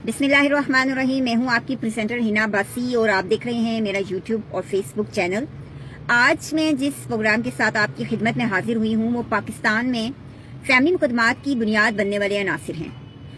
بسم اللہ الرحمن الرحیم. میں ہوں آپ کی پریزنٹر ہنا عباسی اور آپ دیکھ رہے ہیں میرا یوٹیوب اور فیس بک چینل. آج میں جس پروگرام کے ساتھ آپ کی خدمت میں حاضر ہوئی ہوں وہ پاکستان میں فیملی مقدمات کی بنیاد بننے والے عناصر ہیں.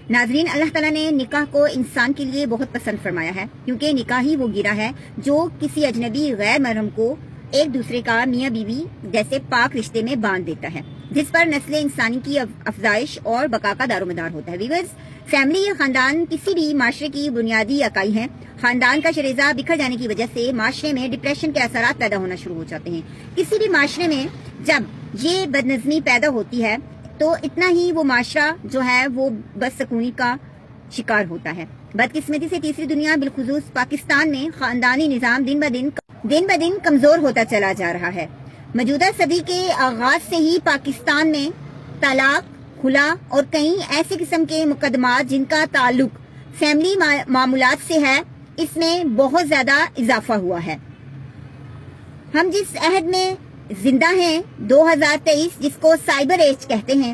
ناظرین، اللہ تعالیٰ نے نکاح کو انسان کے لیے بہت پسند فرمایا ہے، کیونکہ نکاح ہی وہ گرہ ہے جو کسی اجنبی غیر محرم کو ایک دوسرے کا میاں بیوی جیسے پاک رشتے میں باندھ دیتا ہے، جس پر نسل انسانی کی افزائش اور بقا کا دار و مدار ہوتا ہے. ویورز، فیملی یا خاندان کسی بھی معاشرے کی بنیادی اکائی ہے. خاندان کا شریزہ بکھر جانے کی وجہ سے معاشرے میں ڈپریشن کے اثرات پیدا ہونا شروع ہو جاتے ہیں. کسی بھی معاشرے میں جب یہ بدنظمی پیدا ہوتی ہے تو اتنا ہی وہ معاشرہ جو ہے وہ بدسکونی کا شکار ہوتا ہے. بدقسمتی سے تیسری دنیا بالخصوص پاکستان میں خاندانی نظام دن بدن کمزور ہوتا چلا جا رہا ہے. موجودہ صدی کے آغاز سے ہی پاکستان میں طلاق، خلا اور کئی ایسے قسم کے مقدمات جن کا تعلق فیملی معاملات سے ہے، اس میں بہت زیادہ اضافہ ہوا ہے. ہم جس عہد میں زندہ ہیں 2023، جس کو سائبر ایج کہتے ہیں،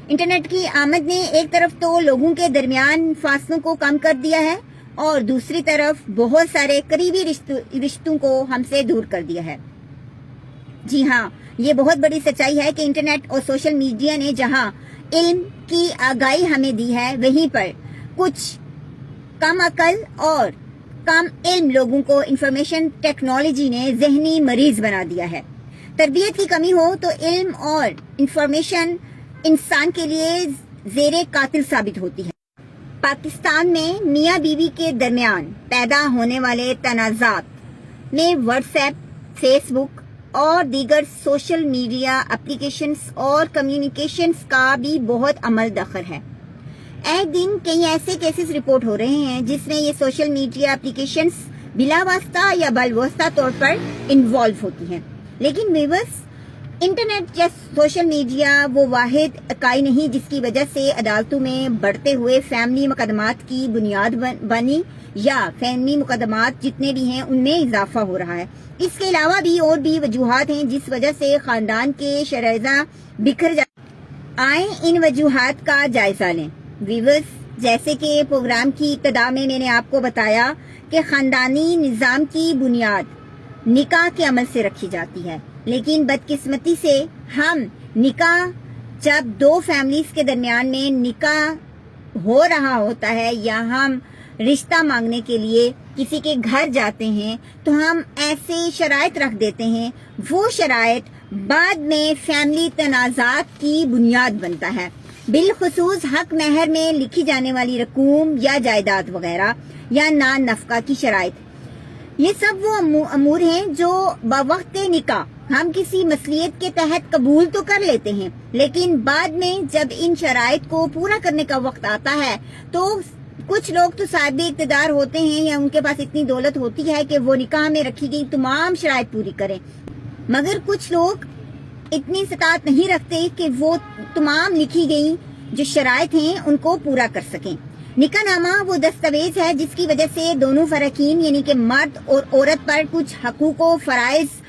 انٹرنیٹ کی آمد نے ایک طرف تو لوگوں کے درمیان فاصلوں کو کم کر دیا ہے اور دوسری طرف بہت سارے قریبی رشتوں کو ہم سے دور کر دیا ہے. جی ہاں، یہ بہت بڑی سچائی ہے کہ انٹرنیٹ اور سوشل میڈیا نے جہاں علم کی آگاہی ہمیں دی ہے، وہیں پر کچھ کم عقل اور کم علم لوگوں کو انفارمیشن ٹیکنالوجی نے ذہنی مریض بنا دیا ہے. تربیت کی کمی ہو تو علم اور انفارمیشن انسان کے لیے زیر قاتل ثابت ہوتی ہے. پاکستان میں میاں بیوی کے درمیان پیدا ہونے والے تنازعات میں واٹس ایپ، فیس بک اور دیگر سوشل میڈیا اپلیکیشنز اور کمیونیکیشنز کا بھی بہت عمل دخل ہے. ایک دن کئی ایسے کیسز رپورٹ ہو رہے ہیں جس میں یہ سوشل میڈیا اپلیکیشنز بلا واسطہ یا بالواسطہ طور پر انوالو ہوتی ہیں. لیکن ویورز، انٹرنیٹ یا سوشل میڈیا وہ واحد اکائی نہیں جس کی وجہ سے عدالتوں میں بڑھتے ہوئے فیملی مقدمات کی بنیاد بنی یا فیملی مقدمات جتنے بھی ہیں ان میں اضافہ ہو رہا ہے. اس کے علاوہ بھی اور بھی وجوہات ہیں جس وجہ سے خاندان کے شرائط بکھر آئیں. ان وجوہات کا جائزہ لیں. ویورز، جیسے کہ پروگرام کی ابتدا میں نے آپ کو بتایا کہ خاندانی نظام کی بنیاد نکاح کے عمل سے رکھی جاتی ہے، لیکن بدقسمتی سے ہم نکاح جب دو فیملیز کے درمیان میں نکاح ہو رہا ہوتا ہے یا ہم رشتہ مانگنے کے لیے کسی کے گھر جاتے ہیں تو ہم ایسے شرائط رکھ دیتے ہیں، وہ شرائط بعد میں فیملی تنازعات کی بنیاد بنتا ہے. بالخصوص حق مہر میں لکھی جانے والی رقوم یا جائیداد وغیرہ یا نان نفقہ کی شرائط. یہ سب وہ امور ہیں جو بوقت نکاح ہم کسی مصلیت کے تحت قبول تو کر لیتے ہیں، لیکن بعد میں جب ان شرائط کو پورا کرنے کا وقت آتا ہے تو کچھ لوگ تو صاحب اقتدار ہوتے ہیں یا ان کے پاس اتنی دولت ہوتی ہے کہ وہ نکاح میں رکھی گئی تمام شرائط پوری کریں، مگر کچھ لوگ اتنی استطاعت نہیں رکھتے کہ وہ تمام لکھی گئی جو شرائط ہیں ان کو پورا کر سکیں. نکاح نامہ وہ دستاویز ہے جس کی وجہ سے دونوں فریقین یعنی کہ مرد اور عورت پر کچھ حقوق و فرائض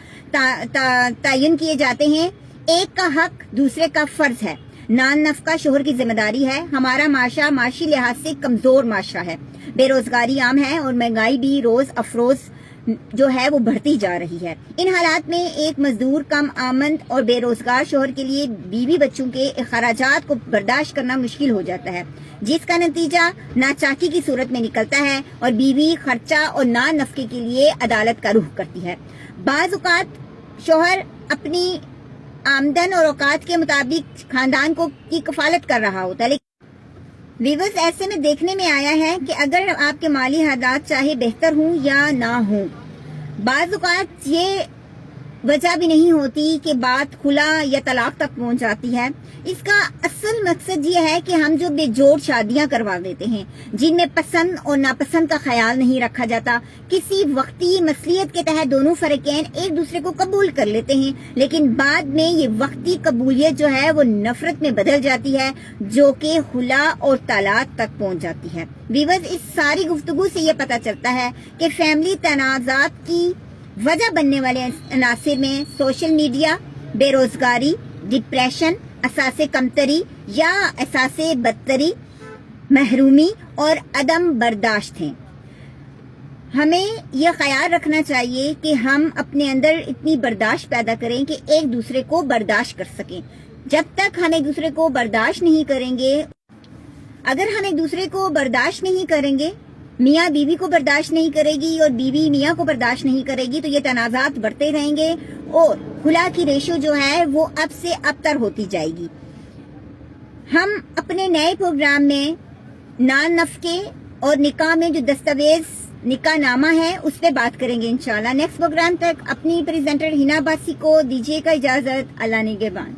تعین کیے جاتے ہیں. ایک کا حق دوسرے کا فرض ہے. نان نفقہ شوہر کی ذمہ داری ہے. ہمارا معاشرہ معاشی لحاظ سے کمزور معاشرہ ہے. بے روزگاری عام ہے اور مہنگائی بھی روز افروز جو ہے وہ بڑھتی جا رہی ہے. ان حالات میں ایک مزدور، کم آمد اور بے روزگار شوہر کے لیے بیوی بچوں کے اخراجات کو برداشت کرنا مشکل ہو جاتا ہے، جس کا نتیجہ ناچاکی کی صورت میں نکلتا ہے اور بیوی خرچہ اور نان نفقے کے لیے عدالت کا رخ کرتی ہے. بعض اوقات شوہر اپنی آمدن اور اوقات کے مطابق خاندان کی کفالت کر رہا ہوتا ہے. ویورز، ایسے میں دیکھنے میں آیا ہے کہ اگر آپ کے مالی حالات چاہے بہتر ہوں یا نہ ہوں، بعض اوقات یہ وجہ بھی نہیں ہوتی کہ بات خلا یا طلاق تک پہنچ جاتی ہے. اس کا اصل مقصد یہ ہے کہ ہم جو بے جوڑ شادیاں کروا دیتے ہیں جن میں پسند اور ناپسند کا خیال نہیں رکھا جاتا. کسی وقتی مصلیت کے تحت دونوں فریقین ایک دوسرے کو قبول کر لیتے ہیں، لیکن بعد میں یہ وقتی قبولیت جو ہے وہ نفرت میں بدل جاتی ہے جو کہ خلا اور طلاق تک پہنچ جاتی ہے. ویورز، اس ساری گفتگو سے یہ پتہ چلتا ہے کہ فیملی تنازعات کی وجہ بننے والے عناصر میں سوشل میڈیا، بے روزگاری، ڈپریشن، احساس کمتری یا احساس بدتری، محرومی اور عدم برداشت ہیں. ہمیں یہ خیال رکھنا چاہیے کہ ہم اپنے اندر اتنی برداشت پیدا کریں کہ ایک دوسرے کو برداشت کر سکیں. جب تک ہم ایک دوسرے کو برداشت نہیں کریں گے، اگر ہم ایک دوسرے کو برداشت نہیں کریں گے، میاں بیوی کو برداشت نہیں کرے گی اور بیوی میاں کو برداشت نہیں کرے گی، تو یہ تنازعات بڑھتے رہیں گے اور خلا کی ریشو جو ہے وہ اب سے ابتر ہوتی جائے گی. ہم اپنے نئے پروگرام میں نان نفقے اور نکاح میں جو دستاویز نکاح نامہ ہے اس پہ بات کریں گے انشاءاللہ. نیکسٹ پروگرام تک اپنی پریزنٹر ہنا عباسی کو دیجیے گا اجازت. اللہ نگہبان.